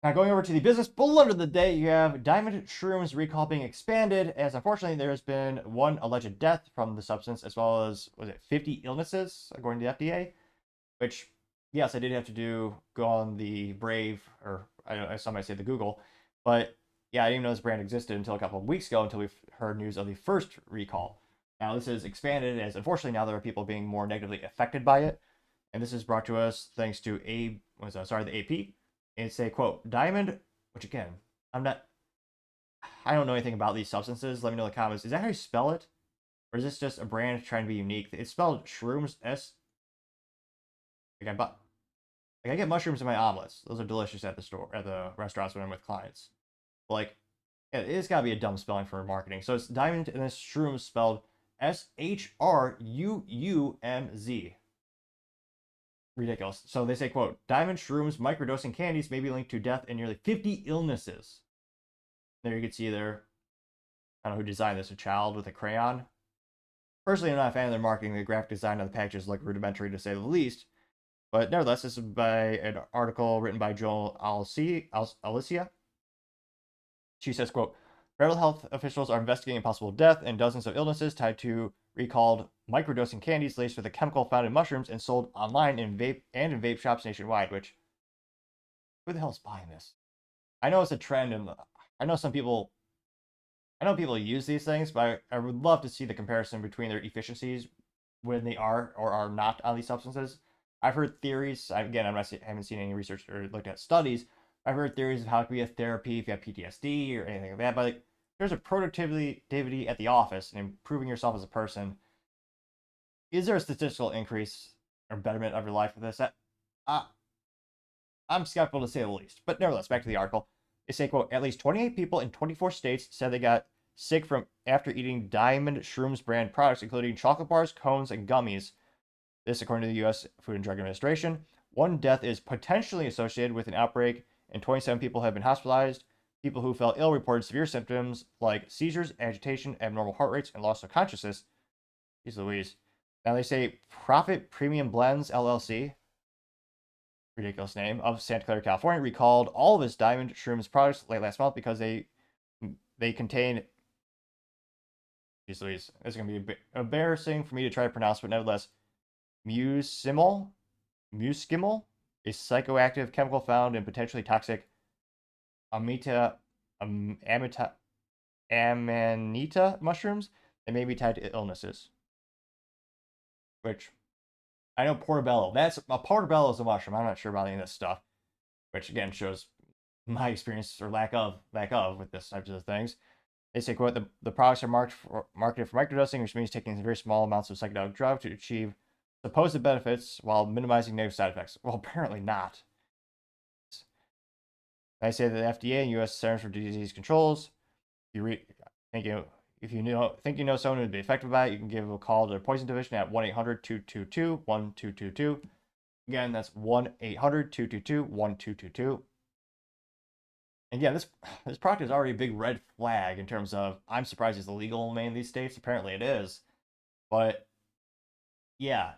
Now going over to the business bullet of the day, you have Diamond Shroomz recall being expanded, as unfortunately there has been one alleged death from the substance, as well as, was it 50 illnesses, according to the FDA? Which, yes, I did have to go on the Brave, or some might say the Google, but yeah, I didn't even know this brand existed until a couple of weeks ago, until we heard news of the first recall. Now this is expanded, as unfortunately now there are people being more negatively affected by it, and this is brought to us thanks to the AP. It's a quote, Diamond, which again, I don't know anything about these substances. Let me know in the comments. Is that how you spell it? Or is this just a brand trying to be unique? It's spelled Shroomz, I get mushrooms in my omelets. Those are delicious at the restaurants when I'm with clients. But like, yeah, it's gotta be a dumb spelling for marketing. So it's Diamond and this Shroomz spelled Shruumz. Ridiculous. So they say, quote, Diamond Shroomz microdosing candies may be linked to death in nearly 50 illnesses. There you can see there, I don't know who designed this, a child with a crayon. Personally, I'm not a fan of their marketing. The graphic design of the packages look rudimentary to say the least. But nevertheless, this is by an article written by Joel Alicia. She says, quote, federal health officials are investigating possible death and dozens of illnesses tied to recalled microdosing candies laced with a chemical found in mushrooms and sold online in vape shops nationwide, which, who the hell is buying this? I know it's a trend, and I know people use these things, but I would love to see the comparison between their efficiencies when they are or are not on these substances. I've heard theories, again, I haven't seen any research or looked at studies. I've heard theories of how it could be a therapy if you have PTSD or anything like that, but like, there's a productivity at the office and improving yourself as a person. Is there a statistical increase or betterment of your life with this? I'm skeptical to say the least. But nevertheless, back to the article. They say, quote, at least 28 people in 24 states said they got sick from after eating Diamond Shroomz brand products, including chocolate bars, cones, and gummies. This, according to the U.S. Food and Drug Administration. One death is potentially associated with an outbreak, and 27 people have been hospitalized. People who fell ill reported severe symptoms like seizures, agitation, abnormal heart rates, and loss of consciousness. Jeez Louise. Now they say Profit Premium Blends LLC, ridiculous name, of Santa Clara, California, recalled all of its Diamond Shroomz products late last month because they contain. Jeez Louise. This is going to be a bit embarrassing for me to try to pronounce, but nevertheless, mucimol, a psychoactive chemical found in potentially toxic amanita mushrooms that may be tied to illnesses. Which, I know portobello. Portobello is a mushroom. I'm not sure about any of this stuff. Which again shows my experience or lack of with this types of things. They say, quote, the products are marketed for microdosing, which means taking very small amounts of psychedelic drug to achieve supposed benefits while minimizing negative side effects. Well, apparently not. I say that the FDA and U.S. Centers for Disease Controls, think you know someone who would be affected by it, you can give a call to their poison division at 1-800-222-1222. Again, that's 1-800-222-1222. And yeah, this product is already a big red flag in terms of, I'm surprised it's illegal in many of these states. Apparently it is. But yeah,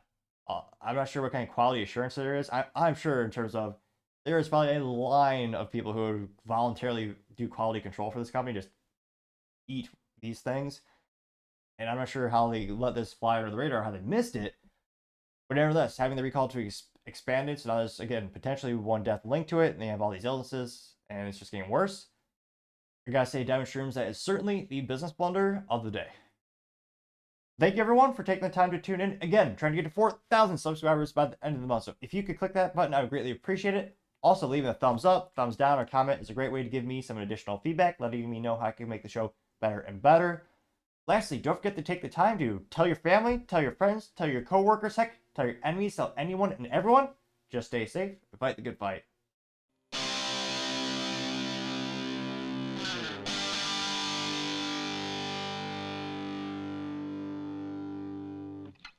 I'm not sure what kind of quality assurance there is. I'm sure in terms of, there is probably a line of people who would voluntarily do quality control for this company, just eat these things. And I'm not sure how they let this fly under the radar, how they missed it. But nevertheless, having the recall to expanded, so now there's, again, potentially one death linked to it, and they have all these illnesses, and it's just getting worse. I gotta say, Diamond Shroomz, that is certainly the business blunder of the day. Thank you, everyone, for taking the time to tune in. Again, trying to get to 4,000 subscribers by the end of the month. So if you could click that button, I would greatly appreciate it. Also, leaving a thumbs up, thumbs down, or comment is a great way to give me some additional feedback, letting me know how I can make the show better and better. Lastly, don't forget to take the time to tell your family, tell your friends, tell your coworkers, heck, tell your enemies, tell anyone and everyone. Just stay safe and fight the good fight.